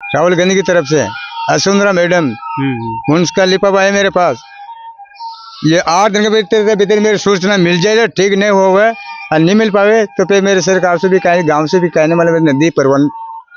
राहुल गांधी की तरफ से वसुंधरा मैडम उनका लिपा है मेरे पास। ये 8 दिन के भीतर मेरी सूचना मिल जाए, ठीक नहीं होगा और नहीं मिल पावे तो फिर मेरे सरकार से भी कहें, गांव से भी कहने वाले नदी परवन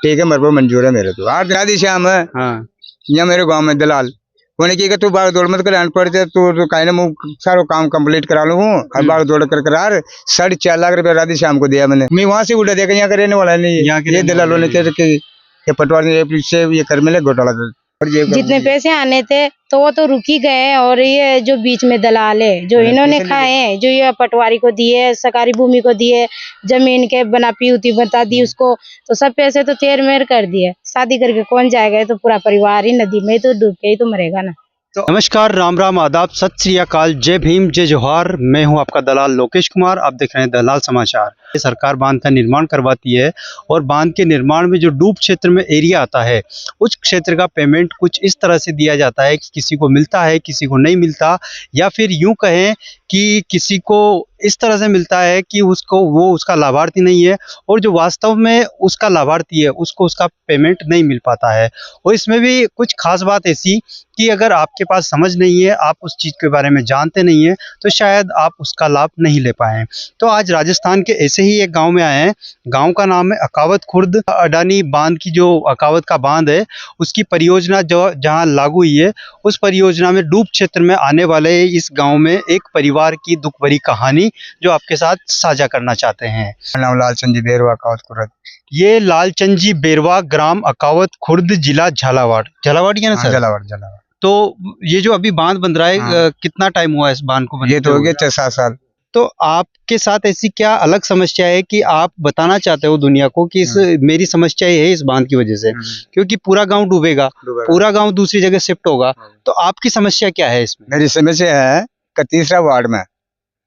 ठीक है, मेरे को मंजूर है। मेरे तो 8 दिन आदि श्याम है यहाँ मेरे गांव में दलाल उन्हें की तू बाग दौड़ मत कर, अनपढ़ तू कहने मुँह सारा काम कंप्लीट करा लूँ और बाग दौड़ कर करार 4.5 लाख रुपए राधे श्याम को दिया मैंने। मैं वहां से उड़ा देखा, यहाँ का रहने वाला नहीं, ये दलालों ने पटवारी से ये कर मिले घोटाला कर। जितने पैसे आने थे तो वो तो रुक ही गए, और ये जो बीच में दलाल है जो इन्होंने खाए हैं, जो ये पटवारी को दिए, सरकारी भूमि को दिए, जमीन के बना पीउती बता दी उसको, तो सब पैसे तो तेर मेर कर दिए। शादी करके कौन जाएगा, तो पूरा परिवार ही नदी में तो डूब के ही तो मरेगा ना। तो नमस्कार, राम राम, आदाब, सत श्री अकाल, जय भीम, जय जोहार। मैं हूं आपका दलाल लोकेश कुमार। आप देख रहे हैं दलाल समाचार। सरकार बांध का निर्माण करवाती है और बांध के निर्माण में जो डूब क्षेत्र में एरिया आता है उस क्षेत्र का पेमेंट कुछ इस तरह से दिया जाता है कि किसी को मिलता है, किसी को नहीं मिलता, या फिर यूं कहें कि किसी को इस तरह से मिलता है कि वो उसका लाभार्थी नहीं है, और जो वास्तव में उसका लाभार्थी है उसको उसका पेमेंट नहीं मिल पाता है। और इसमें भी कुछ खास बात ऐसी कि अगर आपके पास समझ नहीं है, आप उस चीज़ के बारे में जानते नहीं हैं, तो शायद आप उसका लाभ नहीं ले पाएँ। तो आज राजस्थान के ऐसे ही एक गांव में आए हैं। गांव का नाम है अकावत खुर्द। अडानी बांध की जो अकावत का बांध है उसकी परियोजना जो जहां लागू हुई है, उस परियोजना में डूब क्षेत्र में आने वाले इस गांव में एक परिवार की दुख भरी कहानी जो आपके साथ साझा करना चाहते हैं। नाम लालचंद जी बेरवा अकावत खुर्द। ये लालचंद जी बेरवा, ग्राम अकावत खुर्द, जिला झालावाड़। झालावाड़ है ना सर? झालावाड़। तो ये जो अभी बांध बन रहा है, कितना टाइम हुआ है इस बांध को बनते? ये तो हो गया 6-7 साल। तो आपके साथ ऐसी क्या अलग समस्या है कि आप बताना चाहते हो दुनिया को कि मेरी समस्या ये है इस बांध की वजह से, क्योंकि पूरा गांव डूबेगा, पूरा गांव दूसरी जगह शिफ्ट होगा, तो आपकी समस्या क्या है इसमें? मेरी समस्या है कि 3रा वार्ड में,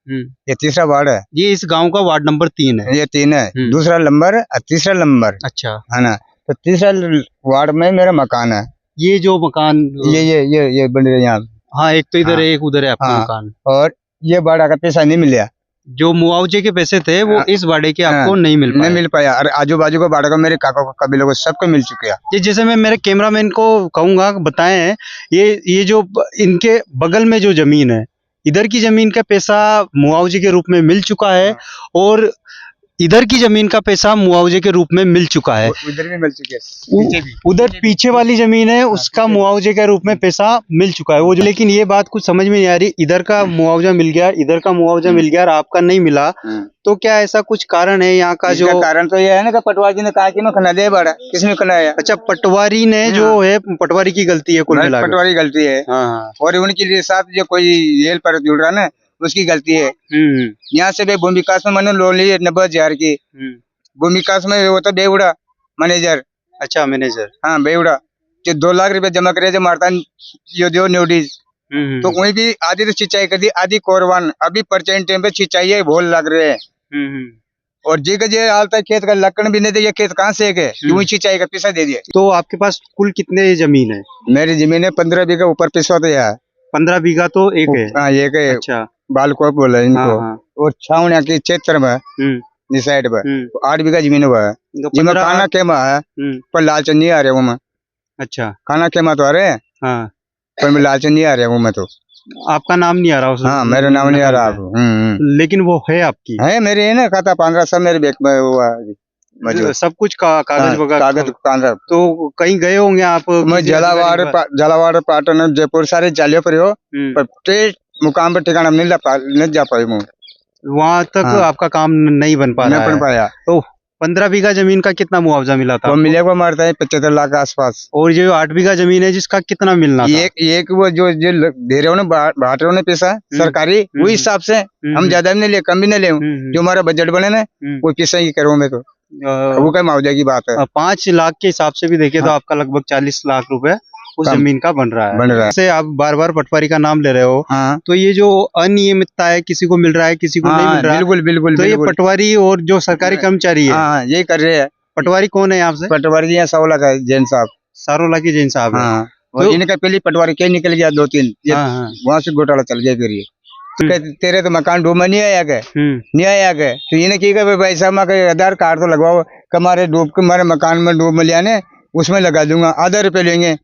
ये 3रा वार्ड है, ये इस गांव का वार्ड नंबर 3 है। ये 3 है, दूसरा नंबर और 3रा नंबर। अच्छा, है ना? तो 3रा वार्ड में मेरा मकान है। ये जो मकान ये बन रहे यहाँ। हाँ, एक तो इधर है, एक उधर है आपका मकान। और ये बाड़ा का पैसा नहीं मिला, जो मुआवजे के पैसे थे वो इस बाड़े के आपको नहीं मिल पाया। और आजू बाजू को बाड़ा को मेरे काका को कबीलों को सबको मिल चुके हैं। ये जैसे मैं मेरे कैमरामैन को कहूंगा बताएं, ये जो इनके बगल में जो जमीन है, इधर की जमीन का पैसा मुआवजे के रूप में मिल चुका है, और इधर की जमीन का पैसा मुआवजे के रूप में मिल चुका है। उधर भी मिल चुके हैं, उधर पीछे वाली जमीन है उसका मुआवजे के रूप में पैसा मिल चुका है वो जो। लेकिन ये बात कुछ समझ में नहीं आ रही, इधर का मुआवजा मिल गया, इधर का मुआवजा मिल गया और आपका नहीं मिला, तो क्या ऐसा कुछ कारण है यहाँ का? जो कारण तो ये है ना कि पटवारी ने कहा कि मैं खना दे बड़ा, किसने खनाया? अच्छा, पटवारी ने जो है, पटवारी की गलती है कुल मिलाकर। पटवारी गलती है। और उनके लिए साथ जो कोई रेल पर जुड़ रहा ना उसकी गलती है। यहाँ से भी भूमि विकास में मैंने लोन ली 90,000 की। भूमि विकास में वो तो बेवड़ा मैनेजर। अच्छा, मैनेजर। हाँ, बेवड़ा जो 2 लाख रुपए जमा करे जो मारता यो नोटिस, तो वही भी आधी तो सिंचाई कर दी, आधी कोरवान। अभी परचेंट टाइम पे सिंचाई भोल लग रहे हैं। और जी का जे हालता खेत का लकड़ भी नहीं दे, ये खेत कहाँ से है, सिंचाई का पैसा दे दिया। तो आपके पास कुल कितने जमीन है? मेरी जमीन है 15 बीघा, ऊपर पैसा तो है 15 बीघा तो एक है। हाँ, एक है। अच्छा, बालको बोला इनको। और छावनिया की क्षेत्र में साइड पर 8 बीघा जमीन हुआ है, जिसमें खाना खेमा है, पर लालचंद नहीं आ रहे वो में। अच्छा, खाना खेमा तो आ रहे हैं, पर मैं लालचंद नहीं आ रहे वो में। तो आपका नाम नहीं आ रहा उसमें? हाँ, मेरा नाम नहीं आ रहा। लेकिन वो है आपकी? है मेरे, है ना, खाता 15 सब मेरे बैग में हुआ, सब कुछ कागज वगैरह। कागज तो कहीं गए होंगे आप? मैं झालावाड़, पाटन, जयपुर सारे जालियों पर हो, पर मुकाम पर ठिकाना नहीं जा पाई। वहाँ तक आपका काम नहीं बन पाया। तो 15 बीघा जमीन का कितना मुआवजा मिला था? वो मिलेगा मारता है 75 लाख के आसपास। और जो 8 बीघा जमीन है जिसका कितना मिलना था? एक वो जो दे रहे हो ना, बांट रहे हो ना पैसा सरकारी, वो हिसाब से हम ज्यादा भी नहीं ले, कम भी नहीं ले। जो हमारा बजट बने ना वो पैसा ही करो मैं, तो वो क्या मुआवजा की बात है। 5 लाख के हिसाब से भी देखे तो आपका लगभग 40 लाख रुपए उस जमीन का बन रहा है। जैसे आप बार बार पटवारी का नाम ले रहे हो, तो ये जो अनियमितता है, किसी को मिल रहा है, किसी को नहीं मिल रहा है। बिल्कुल। तो ये पटवारी और जो सरकारी कर्मचारी है, यही कर रहे हैं। पटवारी कौन है यहाँ से? पटवारी यहाँ सारोला का जैन साहब। सारोला के जैन साहब है। तो इनका पहले पटवारी क्या निकल गया 2-3, वहाँ से घोटाला चल गया। फिर ये तेरे तो मकान डूब में नहीं आया गए, नहीं आया गए, तो इन्हें की भाई साहब आधार कार्ड तो लगवाओ, हमारे डूब के हमारे मकान में डूब में लिया ने उसमें लगा दूंगा, आधा रुपये लेंगे।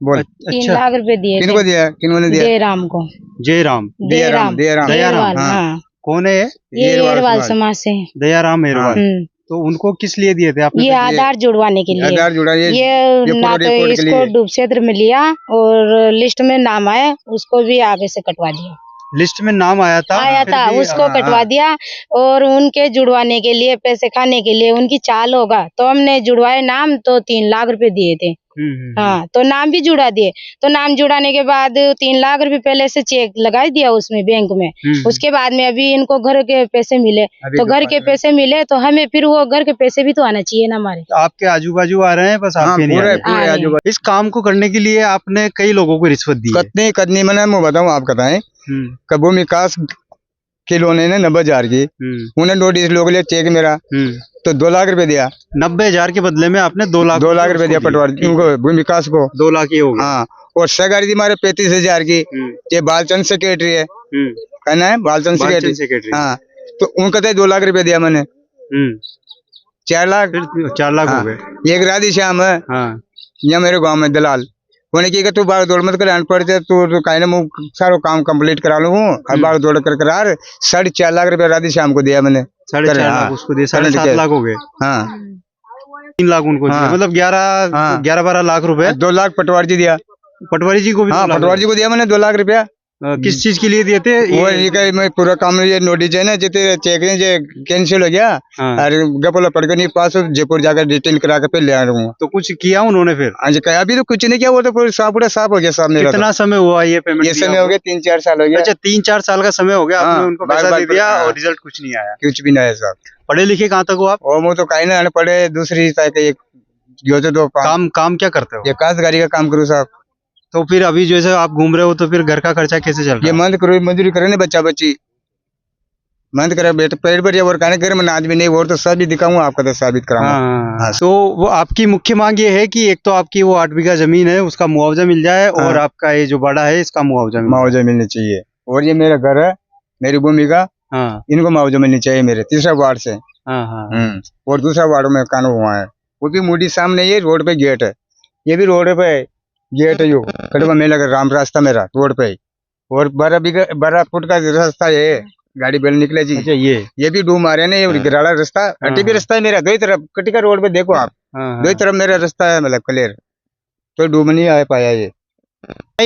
बोल 3 अच्छा, लाख रुपए दिए थे किनको दिया, किन्होंने दिया? जयराम को। जयराम दयाराम दयाराम। दयाराम, हाँ। हाँ, कौन है ये? ये येरवाल एरवाल समाज। समाज से हैं। दयाराम एरवाल। हम्म। तो उनको किस लिए दिए थे आपने? ये आधार जुड़वाने के लिए। आधार जुड़ा, ये ये ना पूरा तो रिपोर्ट के इसको लिए। डूब क्षेत्र में लिया और लिस्ट में नाम आया, उसको भी आगे से कटवा दिया। लिस्ट में नाम आया था, फिर भी, उसको हाँ, कटवा हाँ। दिया और उनके जुड़वाने के लिए पैसे खाने के लिए उनकी चाल होगा तो हमने जुड़वाए नाम, तो 3 लाख रुपए दिए थे। हाँ, तो नाम भी जुड़ा दिए। तो नाम जुड़ाने के बाद 3 लाख रुपए पहले से चेक लगा दिया उसमें बैंक में। उसके बाद में अभी इनको घर के पैसे मिले, तो घर के पैसे मिले तो हमें फिर वो घर के पैसे भी तो आना चाहिए ना हमारे। तो आपके आजू बाजू आ रहे हैं, बस हाँ, आपके नहीं आ पूरे रहे। पूरे हाँ, आजू इस काम को करने के लिए आपने कई लोगों को रिश्वत दी है। कतनी कतनी मैंने मैं बताऊँ, आप बताएं। कबू विकास के लोन है ना 90,000 की, उन्हें नोटिस लोग लिए चेक मेरा, तो 2 लाख रुपए दिया। 90,000 के बदले में आपने 2 लाख 2 लाख रुपए दिया पटवारी उनको, भूमि विकास को। 2 लाख ही हो गया। हाँ, और सहकारी थी हमारे 35,000 की। ये बालचंद सेक्रेटरी है, कहना है बालचंद सेक्रेटरी। हाँ, तो उनका तो 2 लाख रुपए दिया मैंने। 4 लाख, फिर 4 लाख हो गए। एक राधे श्याम है यहाँ मेरे गांव में दलाल, उन्हें की तू बाग दौड़ मत कर, अनपढ़ थे तू कहीं ना मुँह सारो काम कंप्लीट करा लूँ और बाग दौड़ कर करार। 4.5 लाख रुपए राधे श्याम को दिया मैंने। 4.5 लाख उसको दिए, 7.5 लाख हो गए। हाँ, 3 लाख उनको दिए, मतलब 11-12 लाख रुपए 2 लाख पटवारी जी दिया। पटवारी जी को भी। हाँ, पटवारी जी को दिया मैंने 2 लाख रुपया। किस चीज के लिए दिए थे? वो ये मैं पूरा काम ये नोटिस है ना, जितने चेक है जे कैंसिल हो गया और गपोला पड़ गया नहीं पास, जयपुर जाकर डिटेल करा के फिर ले आ रहा हूँ। तो कुछ किया उन्होंने फिर? हाँ जी, कहा अभी तो कुछ नहीं किया, वो तो पूरा साफ हो गया साहब मेरा। कितना समय हुआ ये पेमेंट? ये समय हो गया 3-4 साल हो गया। अच्छा, 3-4 साल का समय हो गया, आपने उनको पैसा दे दिया और रिजल्ट कुछ नहीं आया। कुछ भी नहीं है साहब। पढ़े लिखे कहाँ तक हो आप? और वो तो कहीं ना पढ़े, दूसरी काम क्या करते हो? ये काश्तकारी का काम करूँ साहब। तो फिर अभी जैसे आप घूम रहे हो तो फिर घर का खर्चा कैसे चल रहा है? ये मंद करो, मजदूरी करे ना बच्चा बच्ची, मंद करे बेटा पेट भर और कहने घर में आदमी नहीं, वो तो सब भी दिखाऊंगा आपका, तो साबित कराऊंगा। तो वो आपकी मुख्य मांग ये है कि एक तो आपकी वो 8 बीघा जमीन है उसका मुआवजा मिल जाए और आपका ये जो बाड़ा है इसका मुआवजा मिलना चाहिए। और ये मेरा घर है, मेरी भूमि का, इनको मुआवजा मिलनी चाहिए मेरे 3रा वार्ड से। और दूसरा वार्ड में कानून हुआ है, वो भी मूडी सामने, ये रोड पे गेट है, ये भी रोड पे गेट है, यो कटवा मेला का राम रास्ता मेरा रोड पे, और 12 फुट का रास्ता है, गाड़ी बैल निकले जी। अच्छा, ये भी डूब मारे ना, ये गिराला रास्ता, कटी भी रास्ता है मेरा, 2 तरफ कटी का रोड पे देखो आप, 2 तरफ मेरा रास्ता है, मतलब क्लियर, तो डूब नहीं आ पाया। ये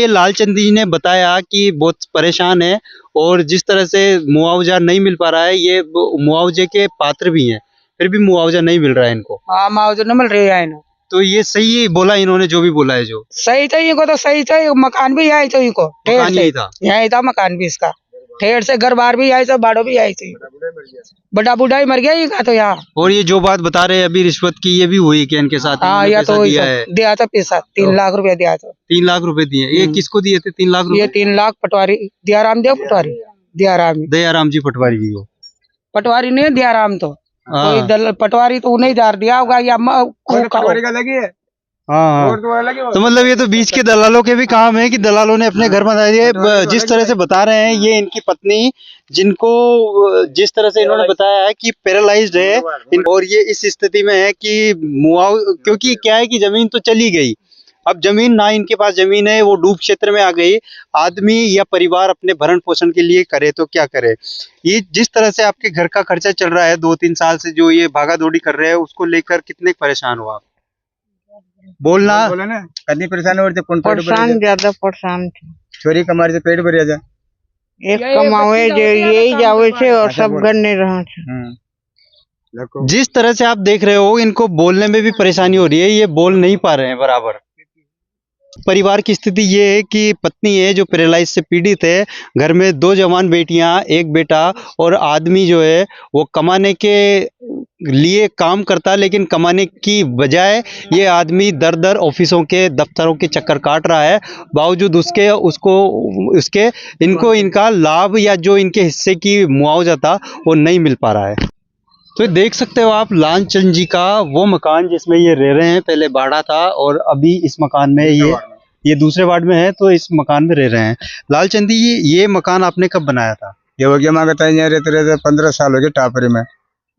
लालचंद जी ने बताया कि बहुत परेशान है और जिस तरह से मुआवजा नहीं मिल पा रहा है, ये मुआवजे के पात्र भी हैं, फिर भी मुआवजा नहीं मिल रहा है इनको। हाँ, मुआवजा नहीं मिल रही है ना। तो ये सही बोला इन्होंने, जो भी बोला है, जो सही था इनको, तो सही था। मकान भी यही था इनको, मकान यही था मकान भी इसका, ठेर से घर बार भी यही था, बाड़ो भी यही थी, बड़ा बूढ़ा ही मर गया ये तो यहाँ। और ये जो बात बता रहे हैं अभी रिश्वत की, ये भी हुई कि इनके साथ? हाँ, या तो दिया था पैसा, 3 लाख रुपया दिया था। 3 लाख रुपए दिए? ये किसको दिए थे 3 लाख रुपए? ये 3 लाख पटवारी दयाराम दिया, पटवारी दयाराम जी पटवारी जी को। पटवारी नहीं दयाराम, तो कोई पटवारी तो उन्हें दार दिया होगा, या पटवारी का लगी है। तो मतलब ये तो बीच के दलालों के भी काम है कि दलालों ने अपने घर बना दिए। जिस तरह से बता रहे हैं ये इनकी पत्नी, जिनको जिस तरह से इन्होंने बताया है कि पैरालाइज्ड है और ये इस स्थिति में है कि क्योंकि क्या है कि जमीन तो चली गई, अब जमीन ना इनके पास जमीन है, वो डूब क्षेत्र में आ गई। आदमी या परिवार अपने भरण पोषण के लिए करे तो क्या करे? ये जिस तरह से आपके घर का खर्चा चल रहा है 2-3 साल से, जो ये भागा दौड़ी कर रहे हैं, उसको लेकर कितने परेशान हो आप? बोलना कितनी परेशान हो, परेशान, ज्यादा परेशान थे। चोरी कमार से पेट भर जा, एक कमावे जो यही जावे छे और सब घर नहीं रहा छे। जिस तरह से आप देख रहे हो, इनको बोलने में भी परेशानी हो रही है, ये बोल नहीं पा रहे हैं बराबर। परिवार की स्थिति ये है कि पत्नी है जो पैरालाइज से पीड़ित है, घर में 2 जवान बेटियां, 1 बेटा, और आदमी जो है वो कमाने के लिए काम करता है, लेकिन कमाने की बजाय ये आदमी दर दर ऑफिसों के दफ्तरों के चक्कर काट रहा है। बावजूद उसके इनको इनका लाभ या जो इनके हिस्से की मुआवजा था वो नहीं मिल पा रहा है। तो देख सकते हो आप लालचंद जी का वो मकान जिसमें ये रह रहे हैं, पहले बाड़ा था और अभी इस मकान में ये दूसरे वार्ड में है, तो इस मकान में रह रहे हैं। लालचंद जी, ये मकान आपने कब बनाया था? ये हो गया मांगता है, रहते 15 साल हो गए टापरी में।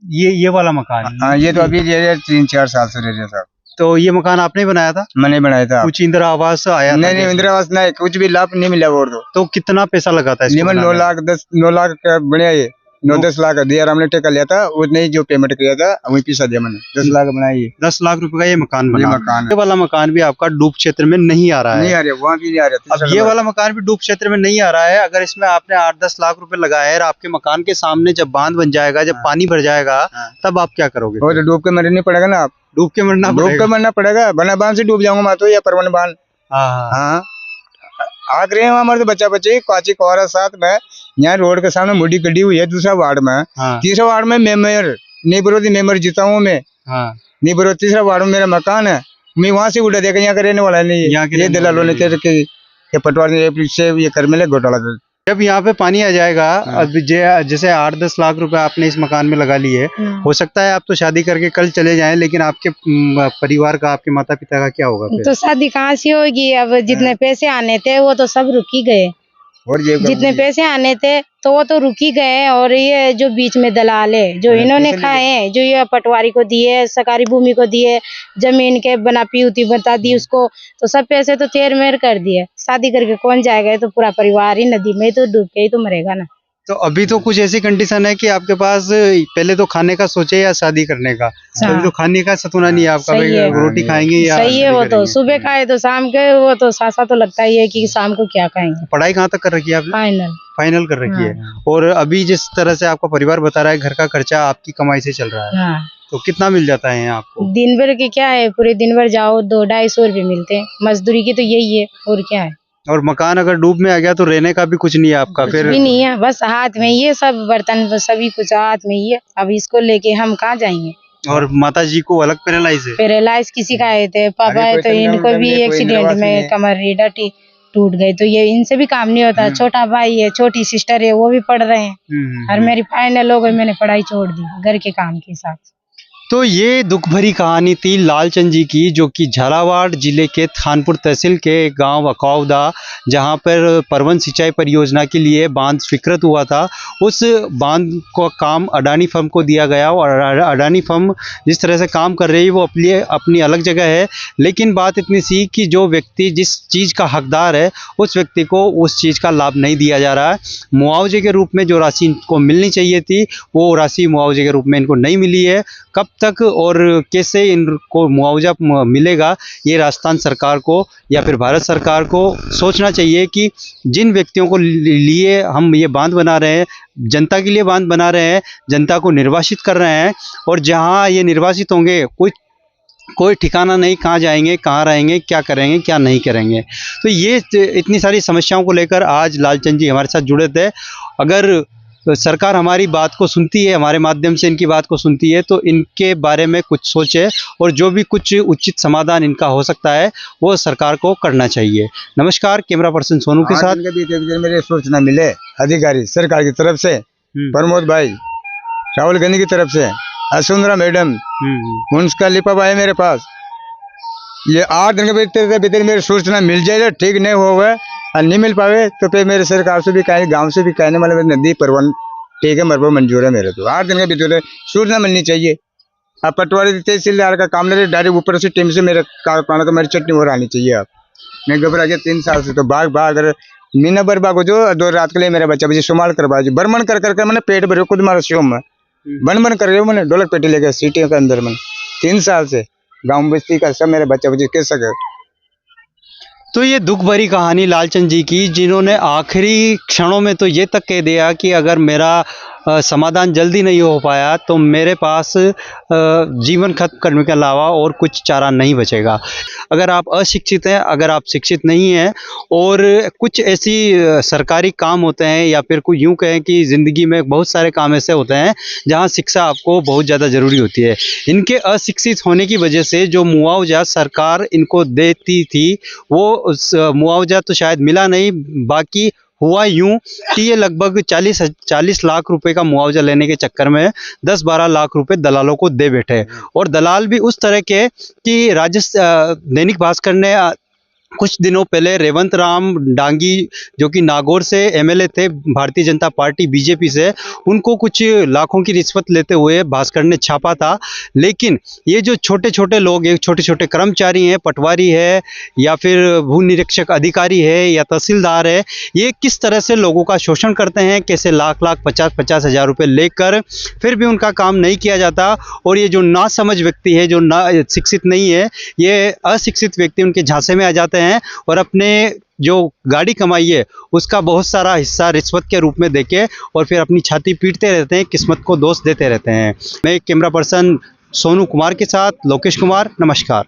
ये वाला मकान? हाँ, ये तो अभी 3-4 साल से रह रहे साहब। तो ये मकान आपने बनाया था? मैंने बनाया था। कुछ इंदिरा आवास आया था? नहीं नहीं, जैसे? इंदिरा आवास नहीं, कुछ भी लाभ नहीं मिला। और तो कितना पैसा लगा था इसको निमन बनाने 9 लाख का बनाया ये। 9-10 लाख दिया, हमने टेका लिया था, उतने ही जो पेमेंट किया था वही पैसा दिया मैंने। 10 लाख बनाया ये। 10 लाख रुपए का ये मकान ये बना। मकान ये वाला मकान भी आपका डूब क्षेत्र में नहीं आ रहा नहीं है। आ रहा, वहाँ भी नहीं आ रहा। अब ये वाला मकान भी डूब क्षेत्र में नहीं आ रहा है। अगर इसमें आपने 8-10 लाख रुपए लगाए और आपके मकान के सामने जब बांध बन जाएगा, जब पानी भर जाएगा, तब आप क्या करोगे? वो तो डूब के मरना पड़ेगा ना। आप डूब के मरना डूब पड़ेगा। के मरना पड़ेगा। बना बांध से डूब जाऊंगा मैं तो, या परवन बांध। हाँ हाँ। हाँ, आग रहे हैं हमारे तो बच्चा बच्चे काची कोरा साथ में। यहाँ रोड के सामने मुड़ी गड्डी हुई है दूसरा वार्ड में। हाँ तीसरा वार्ड में मेयर निबरोधी मेंबर जीता हूँ मैं। हाँ। निबरो तीसरा वार्ड में मेरा मकान है। मैं वहाँ से उड़ा देखा, यहाँ का रहने वाला नहीं यहाँ है। के ये रहने दलालों ने वाला नहीं के पटवारी से ये कर मिले घोटाला कर। जब यहाँ पे पानी आ जाएगा, अब जैसे 8-10 लाख रुपए आपने इस मकान में लगा लिए, हो सकता है आप तो शादी करके कल चले जाएं, लेकिन आपके परिवार का, आपके माता पिता का क्या होगा फिर? तो शादी कहाँ से होगी? अब जितने पैसे आने थे वो तो सब रुक ही गए। और ये जितने पैसे आने थे तो वो तो रुक ही गए। और ये जो बीच में दलाल है, जो इन्होंने खाए हैं, जो ये पटवारी को दिए, सरकारी भूमि को दिए, जमीन के बनापी उती बता दी उसको, तो सब पैसे तो तेर मेर कर दिए। शादी करके कौन जाएगा? ये तो पूरा परिवार ही नदी में तो डूब के ही तो मरेगा ना। तो अभी तो कुछ ऐसी कंडीशन है कि आपके पास पहले तो खाने का सोचे या शादी करने का। तो अभी तो खाने का सतुना नहीं है आपका, सही है। रोटी खाएंगे या सही है। शादी वो तो करेंगे? सुबह खाए तो शाम के, वो तो सासा तो लगता ही है कि शाम को क्या खाएंगे। पढ़ाई कहाँ तक कर रखी है आपने? फाइनल फाइनल कर रखी है। और अभी जिस तरह से आपका परिवार बता रहा है, घर का खर्चा आपकी कमाई से चल रहा है, हाँ। तो कितना मिल जाता है यहाँ आपको? दिन भर के क्या है, पूरे दिन भर जाओ 200-250 रुपये मिलते हैं। मजदूरी की तो यही है, और क्या है। और मकान अगर डूब में आ गया तो रहने का भी कुछ नहीं है आपका कुछ फिर? भी नहीं है, बस हाथ में ये सब बर्तन सभी कुछ हाथ में ही है। अब इसको लेके हम कहाँ जाएंगे? और माता जी को अलग पैरालाइज है? पैरालाइज किसी का आए थे, पापा है कोई तो तो इनको नवरत्न भी है, कोई एक्सीडेंट इंदिरावास में में। कमर रीढ़ टूट गई, तो ये इनसे भी काम नहीं होता। छोटा भाई है, छोटी सिस्टर है, वो भी पढ़ रहे हैं। और मेरी फाइनल हो गई, मैंने पढ़ाई छोड़ दी घर के काम के हिसाब से। तो ये दुख भरी कहानी थी लालचंद जी की, जो कि झालावाड़ जिले के थानपुर तहसील के गांव अकौदा, जहां पर परवन सिंचाई परियोजना के लिए बांध स्वीकृत हुआ था, उस बांध को काम अडानी फर्म को दिया गया। और अडानी फर्म जिस तरह से काम कर रही है वो अपनी अलग जगह है, लेकिन बात इतनी सी कि जो व्यक्ति जिस चीज़ का हकदार है उस व्यक्ति को उस चीज़ का लाभ नहीं दिया जा रहा है। मुआवजे के रूप में जो राशि इनको मिलनी चाहिए थी वो राशि मुआवजे के रूप में इनको नहीं मिली है। कब तक और कैसे इनको मुआवजा मिलेगा, ये राजस्थान सरकार को या फिर भारत सरकार को सोचना चाहिए कि जिन व्यक्तियों को लिए हम ये बांध बना रहे हैं, जनता के लिए बांध बना रहे हैं, जनता को निर्वासित कर रहे हैं, और जहां ये निर्वासित होंगे कोई ठिकाना नहीं, कहाँ जाएंगे, कहाँ रहेंगे, क्या करेंगे, क्या नहीं करेंगे। तो ये इतनी सारी समस्याओं को लेकर आज लालचंद जी हमारे साथ जुड़े थे। अगर सरकार हमारी बात को सुनती है, हमारे माध्यम से इनकी बात को सुनती है, तो इनके बारे में कुछ सोचे और जो भी कुछ उचित समाधान इनका हो सकता है वो सरकार को करना चाहिए। नमस्कार, कैमरा पर्सन सोनू के साथ। मेरे सूचना मिले अधिकारी सरकार की तरफ से, प्रमोद भाई, राहुल गांधी की तरफ से, असुंदरा मैडम, मुंसका लिपा है मेरे पास। ये 8 दिन के भीतर मेरी सूचना मिल जाए, ठीक नहीं होगा और नहीं मिल पावे तो फिर मेरे सरकार से भी कहें, गांव से भी कहने वाले नदी परवन ठीक है, मरबो मंजूर है मेरे। तो 8 दिन के भीतर सूचना मिलनी चाहिए। अब पटवारी तहसीलदार का काम नहीं, डायरेक्ट ऊपर से टीम से मेरे पाना तो मेरी चटनी और आनी चाहिए। आप मैं घबरा गया 3 साल से, तो बाग अगर मीना बरबाग हो जो 2 रात के लिए मेरा बच्चा बच्चे सुमाल करवा जी बर्मन कर मैंने पेट भरे खुद मारा शिवम में बन कर रही हूँ मैंने ढोलक पेटी लेकर सीटियों के अंदर में 3 साल से गाँव बस्ती का सब मेरे बच्चा बच्चे कैसे सके। तो ये दुख भरी कहानी लालचंद जी की, जिन्होंने आखिरी क्षणों में तो ये तक कह दिया कि अगर मेरा समाधान जल्दी नहीं हो पाया तो मेरे पास जीवन खत्म करने के अलावा और कुछ चारा नहीं बचेगा। अगर आप अशिक्षित हैं, अगर आप शिक्षित नहीं हैं और कुछ ऐसी सरकारी काम होते हैं या फिर कोई यूँ कहें कि ज़िंदगी में बहुत सारे काम ऐसे होते हैं जहां शिक्षा आपको बहुत ज़्यादा ज़रूरी होती है, इनके अशिक्षित होने की वजह से जो मुआवजा सरकार इनको देती थी वो मुआवजा तो शायद मिला नहीं, बाकी हुआ यूं कि ये लगभग 40 लाख रुपए का मुआवजा लेने के चक्कर में 10-12 लाख रुपए दलालों को दे बैठे। और दलाल भी उस तरह के कि दैनिक भास्कर ने कुछ दिनों पहले रेवंत राम डांगी जो कि नागौर से एमएलए थे भारतीय जनता पार्टी बीजेपी से, उनको कुछ लाखों की रिश्वत लेते हुए भास्कर ने छापा था। लेकिन ये जो छोटे छोटे लोग, ये छोटे छोटे कर्मचारी हैं, पटवारी है या फिर भू निरीक्षक अधिकारी है या तहसीलदार है, ये किस तरह से लोगों का शोषण करते हैं, कैसे लाख लाख 50-50 हज़ार रुपये लेकर फिर भी उनका काम नहीं किया जाता। और ये जो नासमझ व्यक्ति है, जो ना शिक्षित नहीं है, ये अशिक्षित व्यक्ति उनके झांसे में आ जाते हैं और अपने जो गाड़ी कमाई है उसका बहुत सारा हिस्सा रिश्वत के रूप में देके और फिर अपनी छाती पीटते रहते हैं, किस्मत को दोष देते रहते हैं। मैं कैमरा पर्सन सोनू कुमार के साथ लोकेश कुमार, नमस्कार।